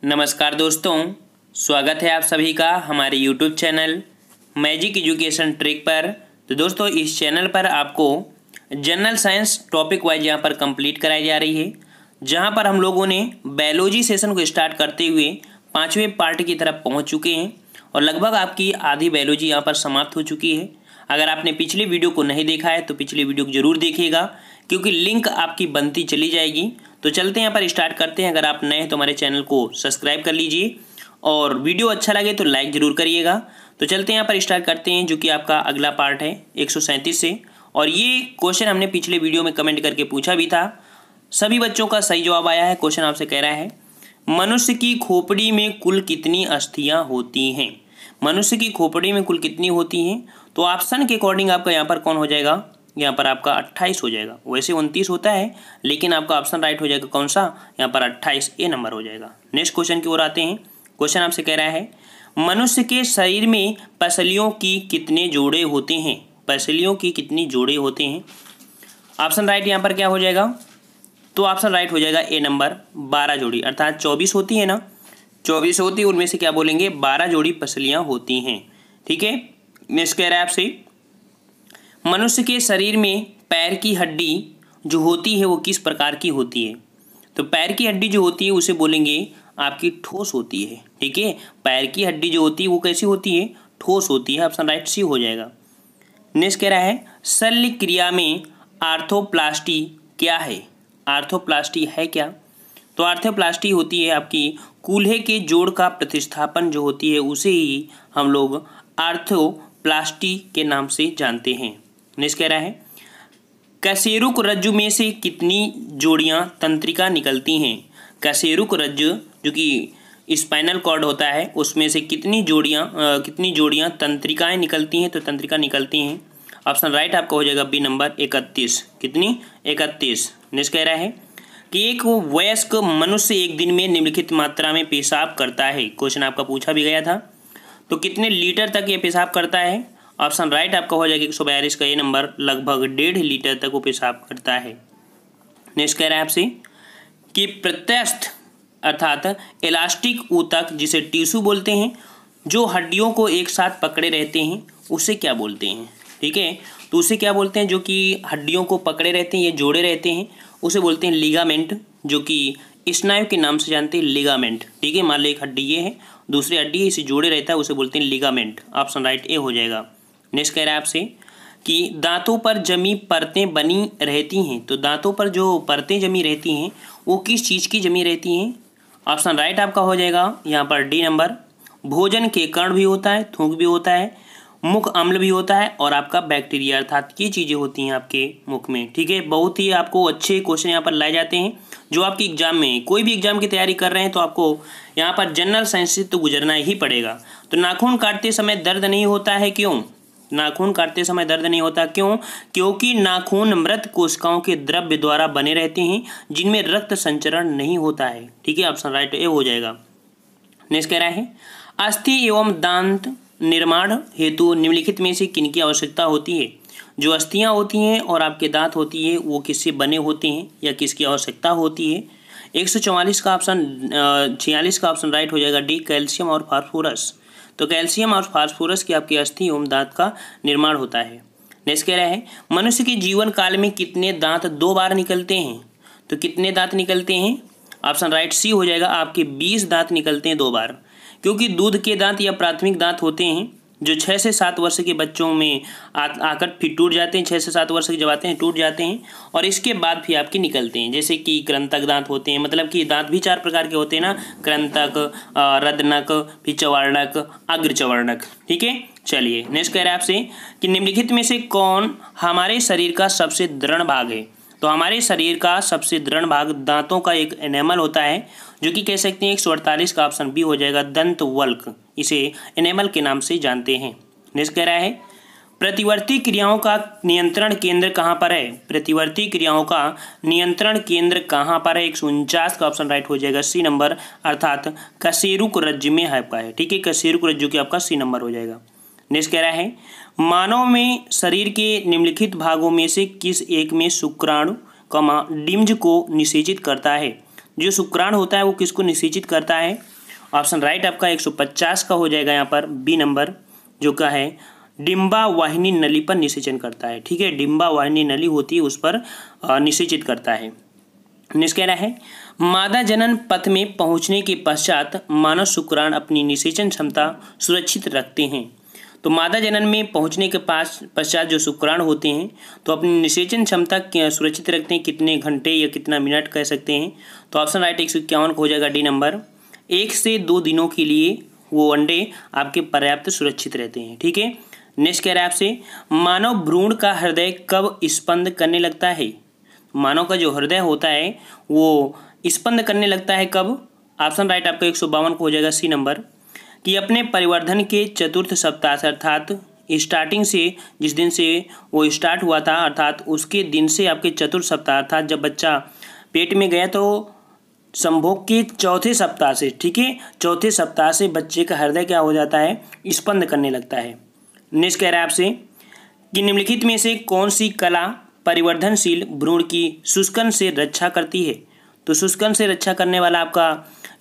नमस्कार दोस्तों, स्वागत है आप सभी का हमारे YouTube channel magic education trick पर। तो दोस्तों, इस चैनल पर आपको जनरल साइंस टॉपिक वाइज यहाँ पर कंप्लीट कराई जा रही है, जहाँ पर हम लोगों ने बायोलॉजी सेशन को स्टार्ट करते हुए 5वें पार्ट की तरफ पहुँच चुके हैं और लगभग आपकी आधी बायोलॉजी यहाँ पर समाप्त हो चुकी है। अगर आपने पिछली वीडियो को नहीं देखा है तो पिछली वीडियो को जरूर देखिएगा, क्योंकि लिंक आपकी बनती चली जाएगी। तो चलते हैं यहाँ पर स्टार्ट करते हैं। अगर आप नए हैं तो हमारे चैनल को सब्सक्राइब कर लीजिए और वीडियो अच्छा लगे तो लाइक ज़रूर करिएगा। तो चलते हैं यहाँ पर स्टार्ट करते हैं, जो कि आपका अगला पार्ट है 137 से। और ये क्वेश्चन हमने पिछले वीडियो में कमेंट करके पूछा भी था, सभी बच्चों का सही जवाब आया है। क्वेश्चन आपसे कह रहा है, मनुष्य की खोपड़ी में कुल कितनी अस्थियाँ होती हैं? मनुष्य की खोपड़ी में कुल कितनी होती हैं? तो ऑप्शन के अकॉर्डिंग आपका यहाँ पर कौन हो जाएगा? यहाँ पर आपका 28 हो जाएगा। वैसे 29 होता है, लेकिन आपका ऑप्शन राइट हो जाएगा कौन सा? यहाँ पर 28 ए नंबर हो जाएगा। नेक्स्ट क्वेश्चन की ओर आते हैं। क्वेश्चन आपसे कह रहा है, मनुष्य के शरीर में पसलियों की कितने जोड़े होते हैं? पसलियों की कितनी जोड़े होते हैं? ऑप्शन राइट यहाँ पर क्या हो जाएगा? तो ऑप्शन राइट हो जाएगा ए नंबर 12 जोड़ी, अर्थात 24 होती है ना, 24 होती है, उनमें से क्या बोलेंगे 12 जोड़ी पसलियाँ होती हैं। ठीक है। नेक्स्ट कह रहा है आपसे, मनुष्य के शरीर में पैर की हड्डी जो होती है वो किस प्रकार की होती है? तो पैर की हड्डी जो होती है उसे बोलेंगे आपकी ठोस होती है। ठीक है, पैर की हड्डी जो होती है वो कैसी होती है? ठोस होती है। ऑप्शन राइट सी हो जाएगा। नेक्स्ट कह रहा है, शल्य क्रिया में आर्थोप्लास्टी क्या है? आर्थोप्लास्टी है क्या? तो आर्थोप्लास्टी होती है आपकी कूल्हे के जोड़ का प्रतिस्थापन जो होती है, उसे ही हम लोग आर्थोप्लास्टी के नाम से जानते हैं। नेक्स्ट कह रहा है, कशेरुक रज्जु में से कितनी जोड़ियां तंत्रिका निकलती हैं? कशेरुक रज्जु जो कि स्पाइनल कॉर्ड होता है, उसमें से कितनी जोड़ियां तंत्रिकाएं निकलती हैं? तो तंत्रिका निकलती हैं। ऑप्शन राइट आपका हो जाएगा बी नंबर 31। कितनी? 31। नेक्स्ट कह रहा है कि एक वयस्क मनुष्य एक दिन में निम्नलिखित मात्रा में पेशाब करता है। क्वेश्चन आपका पूछा भी गया था, तो कितने लीटर तक ये पेशाब करता है? ऑप्शन राइट आपका हो जाएगा 142 का ए नंबर, लगभग 1.5 लीटर तक वो पेशाब करता है। नेक्स्ट कह रहा है आपसे कि प्रत्यस्थ अर्थात इलास्टिक ऊतक, जिसे टिश्यू बोलते हैं, जो हड्डियों को एक साथ पकड़े रहते हैं, उसे क्या बोलते हैं? ठीक है, तो उसे क्या बोलते हैं? जो कि हड्डियों को पकड़े रहते हैं, ये जोड़े रहते हैं, उसे बोलते हैं लिगामेंट, जो कि स्नायु के नाम से जानते हैं लिगामेंट। ठीक है, मान लो एक हड्डी ये है, दूसरी हड्डी है, इसे जोड़े रहता है, उसे बोलते हैं लिगामेंट। ऑप्शन राइट ए हो जाएगा। नेक्स्ट कह रहा है आपसे कि दांतों पर जमी परतें बनी रहती हैं। तो दांतों पर जो परतें जमी रहती हैं वो किस चीज़ की जमी रहती हैं? ऑप्शन राइट आपका हो जाएगा यहाँ पर डी नंबर। भोजन के कण भी होता है, थूक भी होता है, मुख अम्ल भी होता है, और आपका बैक्टीरिया, अर्थात ये चीज़ें होती हैं आपके मुख में। ठीक है, बहुत ही आपको अच्छे क्वेश्चन यहाँ पर लाए जाते हैं, जो आपकी एग्जाम में, कोई भी एग्जाम की तैयारी कर रहे हैं तो आपको यहाँ पर जनरल साइंस से तो गुजरना ही पड़ेगा। तो नाखून काटते समय दर्द नहीं होता है, क्यों? नाखून काटते समय दर्द नहीं होता, क्यों? क्योंकि नाखून मृत कोशिकाओं के द्रव्य द्वारा बने रहते हैं, जिनमें रक्त संचरण नहीं होता है। ठीक है, ऑप्शन राइट ए हो जाएगा। नेक्स्ट कह रहा है, अस्थि एवं दांत निर्माण हेतु निम्नलिखित में से किनकी आवश्यकता होती है? जो अस्थियां होती हैं और आपके दांत होती है वो किससे बने होते हैं या किसकी आवश्यकता होती है? 144 का ऑप्शन 46 का ऑप्शन राइट हो जाएगा डी, कैल्शियम और फास्फोरस। तो कैल्शियम और फास्फोरस की आपकी अस्थि एवं दांत का निर्माण होता है। नेक्स्ट कह रहा है, मनुष्य के जीवन काल में कितने दांत 2 बार निकलते हैं? तो कितने दांत निकलते हैं? ऑप्शन राइट सी हो जाएगा, आपके 20 दांत निकलते हैं 2 बार। क्योंकि दूध के दांत या प्राथमिक दांत होते हैं जो 6 से 7 वर्ष के बच्चों में आकर फिर टूट जाते हैं, 6 से 7 वर्ष के जब आते हैं टूट जाते हैं, और इसके बाद भी आपके निकलते हैं। जैसे कि कृंतक दांत होते हैं, मतलब कि दांत भी 4 प्रकार के होते हैं ना, कृंतक, रदनक, फिर चवर्णक, अग्रचवर्णक। ठीक है, चलिए नेक्स्ट कह रहे हैं आपसे कि निम्नलिखित में से कौन हमारे शरीर का सबसे दृढ़ भाग है? तो हमारे शरीर का सबसे दृढ़ भाग दांतों का एक एनेमल होता है, जो कि कह सकते हैं 148 का ऑप्शन बी हो जाएगा, दंतवल्क। इसे एनेमल के नाम से जानते हैं। नेक्स्ट कह रहा है, प्रतिवर्ती क्रियाओं का नियंत्रण केंद्र कहाँ पर है? प्रतिवर्ती क्रियाओं का नियंत्रण केंद्र कहाँ पर है? 149 का ऑप्शन राइट हो जाएगा सी नंबर, अर्थात कशेरुक रज्जु में है आपका है। ठीक है, कशेरुक रज्जु की आपका सी नंबर हो जाएगा। नेक्स्ट कह रहा है, मानव में शरीर के निम्नलिखित भागों में से किस एक में शुक्राणु डिम्ज को निषेचित करता है? जो शुक्राणु होता है वो किसको निषेचित करता है? ऑप्शन राइट आपका 150 का हो जाएगा यहाँ पर बी नंबर, जो का है डिम्बा वाहिनी नली पर निषेचन करता है। ठीक है, डिम्बा वाहिनी नली होती है उस पर निषेचित करता है। नेक्स्ट कह रहा है मादा जनन पथ में पहुंचने के पश्चात मानव शुक्राणु अपनी निषेचन क्षमता सुरक्षित रखते हैं। तो मादा जनन में पहुंचने के पश्चात जो शुक्राणु होते हैं तो अपनी निषेचन क्षमता सुरक्षित रखते हैं, कितने घंटे या कितना मिनट कह सकते हैं? तो ऑप्शन राइट 151 हो जाएगा डी नंबर। 1 से 2 दिनों के लिए वो अंडे आपके पर्याप्त सुरक्षित रहते हैं। ठीक है, नेक्स्ट कह रहा है आपसे मानव भ्रूण का हृदय कब स्पंद करने लगता है? मानव का जो हृदय होता है वो स्पंद करने लगता है कब? ऑप्शन राइट आपका 152 को हो जाएगा सी नंबर, कि अपने परिवर्धन के चतुर्थ सप्ताह से, अर्थात स्टार्टिंग से, जिस दिन से वो स्टार्ट हुआ था अर्थात उसके दिन से आपके चतुर्थ सप्ताह, अर्थात जब बच्चा पेट में गया तो संभोग के चौथे सप्ताह से, ठीक है, चौथे सप्ताह से बच्चे का हृदय क्या हो जाता है? स्पंद करने लगता है। नेक्स्ट कह रहा है आपसे कि निम्नलिखित में से कौन सी कला परिवर्धनशील भ्रूण की शुष्कन से रक्षा करती है? तो शुष्कन से रक्षा करने वाला आपका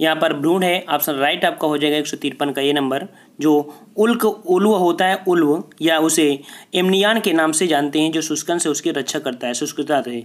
यहाँ पर भ्रूण है। ऑप्शन राइट आपका हो जाएगा 153 का ये नंबर, जो उल्व होता है, उल्व या उसे एमनियान के नाम से जानते हैं, जो शुष्कन से उसकी रक्षा करता है, शुष्कता से।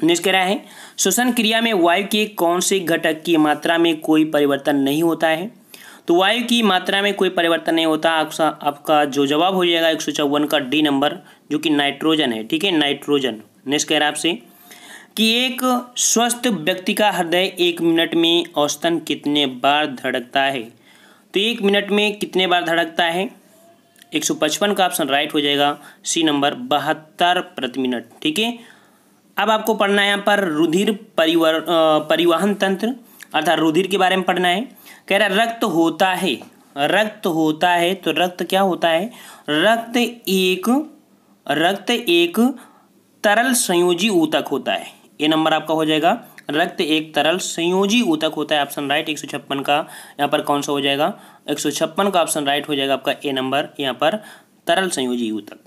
नेक्स्ट कह रहा है श्वसन क्रिया में वायु के कौन से घटक की मात्रा में कोई परिवर्तन नहीं होता है? तो वायु की मात्रा में कोई परिवर्तन नहीं होता। आपका जो जवाब हो जाएगा 154 का डी नंबर, जो कि नाइट्रोजन है। ठीक है, नाइट्रोजन। नेक्स्ट कह रहा है आपसे कि एक स्वस्थ व्यक्ति का हृदय 1 मिनट में औसतन कितने बार धड़कता है? तो 1 मिनट में कितने बार धड़कता है? 155 का ऑप्शन राइट हो जाएगा सी नंबर, 72 प्रति मिनट। ठीक है, अब आपको पढ़ना है यहाँ पर रुधिर परिवहन तंत्र, अर्थात रुधिर के बारे में पढ़ना है। कह रहा रक्त होता है, रक्त होता है, तो रक्त क्या होता है? रक्त एक तरल संयोजी ऊतक होता है। ये नंबर आपका हो जाएगा, रक्त एक तरल संयोजी ऊतक होता है। ऑप्शन राइट 156 का यहाँ पर कौन सा हो जाएगा? 156 का ऑप्शन राइट हो जाएगा आपका ए नंबर, यहाँ पर तरल संयोजी ऊतक।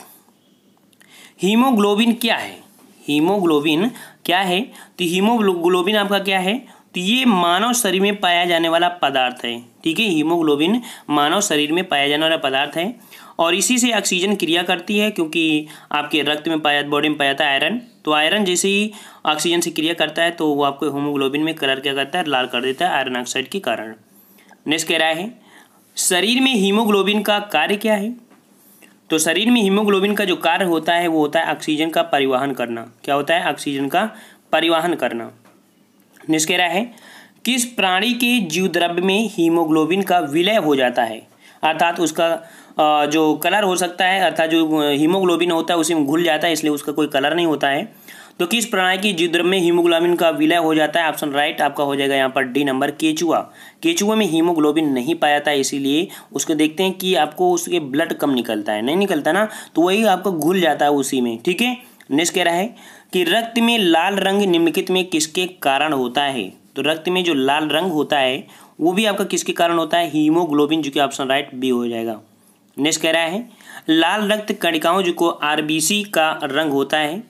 हीमोग्लोबिन क्या है? हीमोग्लोबिन क्या है? तो हीमोग्लोबिन आपका क्या है? तो ये मानव शरीर में पाया जाने वाला पदार्थ है। ठीक है, हीमोग्लोबिन मानव शरीर में पाया जाने वाला पदार्थ है और इसी से ऑक्सीजन क्रिया करती है, क्योंकि आपके रक्त में बॉडी में पाया जाता है आयरन। तो आयरन जैसे ही ऑक्सीजन से क्रिया करता है तो वो आपको हीमोग्लोबिन में कलर क्या करता है? लाल कर देता है आयरन ऑक्साइड के कारण। नेक्स्ट कह रहा है शरीर में हीमोग्लोबिन का कार्य क्या है? तो शरीर में हीमोग्लोबिन का जो कार्य होता है वो होता है ऑक्सीजन का परिवहन करना। क्या होता है? ऑक्सीजन का परिवहन करना। नेक्स्ट कह रहा है किस प्राणी के जीव द्रव्य में हीमोग्लोबिन का विलय हो जाता है? अर्थात उसका जो कलर हो सकता है, अर्थात जो हीमोग्लोबिन होता है उसी में घुल जाता है, इसलिए उसका कोई कलर नहीं होता है। तो किस प्राणी की जीव द्रव्य में हीमोग्लोबिन का विलय हो जाता है? ऑप्शन राइट आपका हो जाएगा यहाँ पर डी नंबर, केचुआ। केचुआ में हीमोग्लोबिन नहीं पाया जाता है, इसीलिए उसको देखते हैं कि आपको उसके ब्लड कम निकलता है, नहीं निकलता ना, तो वही आपको घुल जाता है उसी में। ठीक है, नेक्स्ट कह रहा है कि रक्त में लाल रंग निम्नलिखित में किसके कारण होता है? तो रक्त में जो लाल रंग होता है वो भी आपका किसके कारण होता है? हीमोग्लोबिन, जो कि ऑप्शन राइट बी हो जाएगा। नेक्स्ट कह रहा है लाल रक्त कणिकाओं जो को आरबीसी का रंग होता है,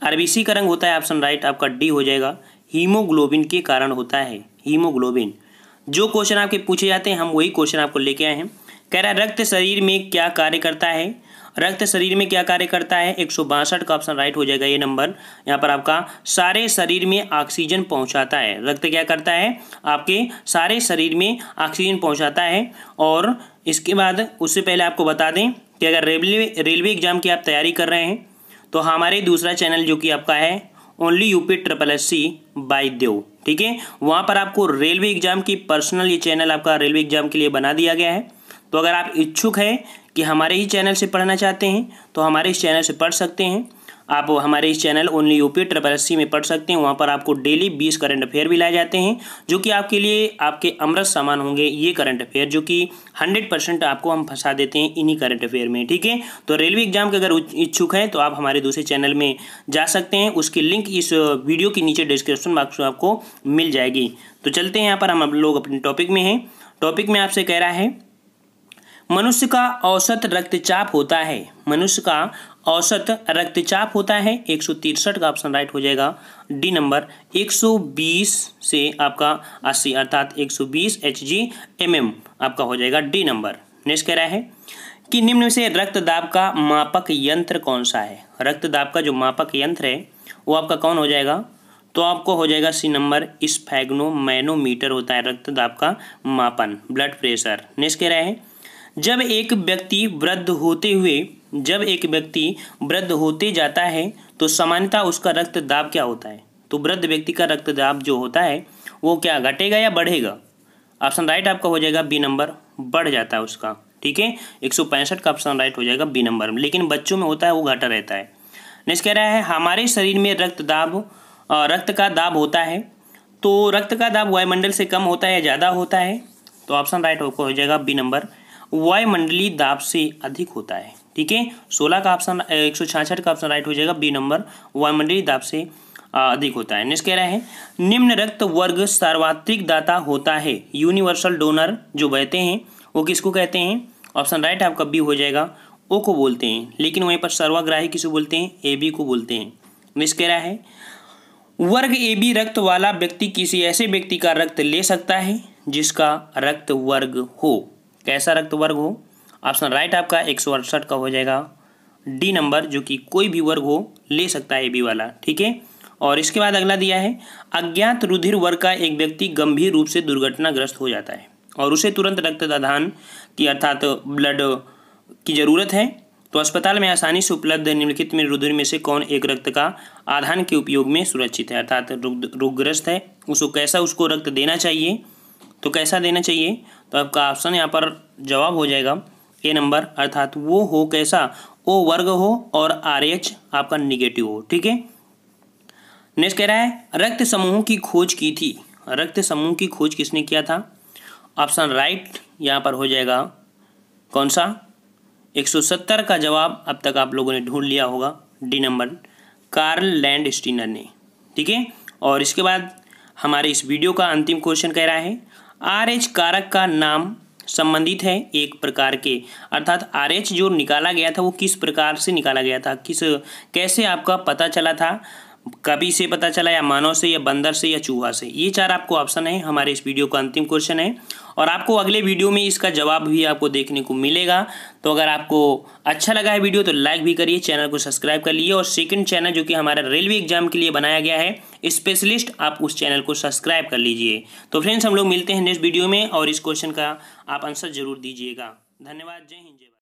आरबीसी का रंग होता है, ऑप्शन राइट आपका डी हो जाएगा, हीमोग्लोबिन के कारण होता है। हीमोग्लोबिन, जो क्वेश्चन आपके पूछे जाते हैं हम वही क्वेश्चन आपको लेके आए हैं। कह रहा है रक्त शरीर में क्या कार्य करता है? रक्त शरीर में क्या कार्य करता है? 162 का ऑप्शन राइट हो जाएगा ये नंबर, यहाँ पर आपका सारे शरीर में ऑक्सीजन पहुँचाता है। रक्त क्या करता है? आपके सारे शरीर में ऑक्सीजन पहुँचाता है। और इसके बाद उससे पहले आपको बता दें कि अगर रेलवे एग्जाम की आप तैयारी कर रहे हैं तो हमारे दूसरा चैनल जो कि आपका है ओनली यूपी SSC बाय देव, ठीक है, वहाँ पर आपको रेलवे एग्जाम की पर्सनल ये चैनल आपका रेलवे एग्जाम के लिए बना दिया गया है। तो अगर आप इच्छुक हैं कि हमारे ही चैनल से पढ़ना चाहते हैं तो हमारे इस चैनल से पढ़ सकते हैं। आप हमारे इस चैनल ओनली यूपी SSC में पढ़ सकते हैं। वहाँ पर आपको डेली 20 करंट अफेयर भी लाए जाते हैं, जो कि आपके लिए आपके अमृत समान होंगे। ये करंट अफेयर जो कि 100% आपको हम फंसा देते हैं इन्हीं करंट अफेयर में, ठीक है। तो रेलवे एग्जाम के अगर इच्छुक हैं तो आप हमारे दूसरे चैनल में जा सकते हैं, उसकी लिंक इस वीडियो के नीचे डिस्क्रिप्शन बॉक्स में आपको मिल जाएगी। तो चलते हैं, यहाँ पर हम लोग अपने टॉपिक में हैं। टॉपिक में आपसे कह रहा है मनुष्य का औसत रक्तचाप होता है, मनुष्य का औसत रक्तचाप होता है 163 का ऑप्शन राइट हो जाएगा डी नंबर। 120 से आपका 80 अर्थात 120 Hg/mm आपका हो जाएगा डी नंबर। नेक्स्ट कह रहा है कि निम्न में से रक्तदाब का मापक यंत्र कौन सा है। रक्तदाब का जो मापक यंत्र है वो आपका कौन हो जाएगा, तो आपको हो जाएगा सी नंबर स्फेग्नोमैनोमीटर होता है रक्तदाब का मापन, ब्लड प्रेशर। नेक्स्ट कह रहा है जब एक व्यक्ति वृद्ध होते जाता है तो सामान्यतः उसका रक्तदाब क्या होता है। तो वृद्ध व्यक्ति का रक्तदाब जो होता है वो क्या घटेगा या बढ़ेगा। ऑप्शन राइट आपका हो जाएगा बी नंबर, बढ़ जाता है उसका। ठीक है, 165 का ऑप्शन राइट हो जाएगा बी नंबर। लेकिन बच्चों में होता है वो घटा रहता है। नेक्स्ट कह रहा है हमारे शरीर में रक्त का दाब होता है, तो रक्त का दाब वायुमंडल से कम होता है या ज़्यादा होता है। तो ऑप्शन राइट हो जाएगा बी नंबर, वायुमंडलीय दाब से अधिक होता है। ठीक है, 16 का ऑप्शन 166 का ऑप्शन राइट हो जाएगा बी नंबर, वायुमंडलीय दाब से अधिक होता है। नेक्स्ट कह रहा है निम्न रक्त वर्ग सर्वाधिक दाता होता है। यूनिवर्सल डोनर जो बहते हैं वो किसको कहते हैं। ऑप्शन राइट आपका बी हो जाएगा, ओ को बोलते हैं। लेकिन वहीं पर सर्वाग्राही किसको बोलते हैं, ए बी को बोलते हैं। नेक्स्ट कह रहा है वर्ग ए बी रक्त वाला व्यक्ति किसी ऐसे व्यक्ति का रक्त ले सकता है जिसका रक्त वर्ग हो। कैसा रक्त वर्ग हो। ऑप्शन राइट आपका 168 का हो जाएगा डी नंबर, जो कि कोई भी वर्ग हो ले सकता है ए बी वाला। ठीक है, और इसके बाद अगला दिया है अज्ञात रुधिर वर्ग का एक व्यक्ति गंभीर रूप से दुर्घटनाग्रस्त हो जाता है और उसे तुरंत रक्तदान की अर्थात ब्लड की जरूरत है, तो अस्पताल में आसानी से उपलब्ध निम्नलिखित में रुधिर में से कौन एक रक्त का आधान के उपयोग में सुरक्षित है। अर्थात रोगग्रस्त है, उसको रक्त देना चाहिए, तो कैसा देना चाहिए। तो आपका ऑप्शन यहाँ पर जवाब हो जाएगा ए नंबर, अर्थात वो हो कैसा, ओ वर्ग हो और RH आपका निगेटिव हो। ठीक है, नेक्स्ट कह रहा है रक्त समूह की खोज की थी। रक्त समूह की खोज किसने किया था। ऑप्शन राइट यहाँ पर हो जाएगा कौन सा, 170 का जवाब अब तक आप लोगों ने ढूंढ लिया होगा डी नंबर, कार्ल लैंडस्टीनर ने। ठीक है, और इसके बाद हमारे इस वीडियो का अंतिम क्वेश्चन कह रहा है RH कारक का नाम संबंधित है एक प्रकार के, अर्थात RH जो निकाला गया था वो किस प्रकार से निकाला गया था, कैसे आपका पता चला था, कभी से पता चला या मानव से या बंदर से या चूहा से। ये 4 आपको ऑप्शन है। हमारे इस वीडियो का अंतिम क्वेश्चन है और आपको अगले वीडियो में इसका जवाब भी आपको देखने को मिलेगा। तो अगर आपको अच्छा लगा है वीडियो तो लाइक भी करिए, चैनल को सब्सक्राइब कर लीजिए और सेकंड चैनल जो कि हमारा रेलवे एग्जाम के लिए बनाया गया है स्पेशलिस्ट, आप उस चैनल को सब्सक्राइब कर लीजिए। तो फ्रेंड्स हम लोग मिलते हैं नेक्स्ट वीडियो में और इस क्वेश्चन का आप आंसर जरूर दीजिएगा। धन्यवाद, जय हिंद, जय भारत।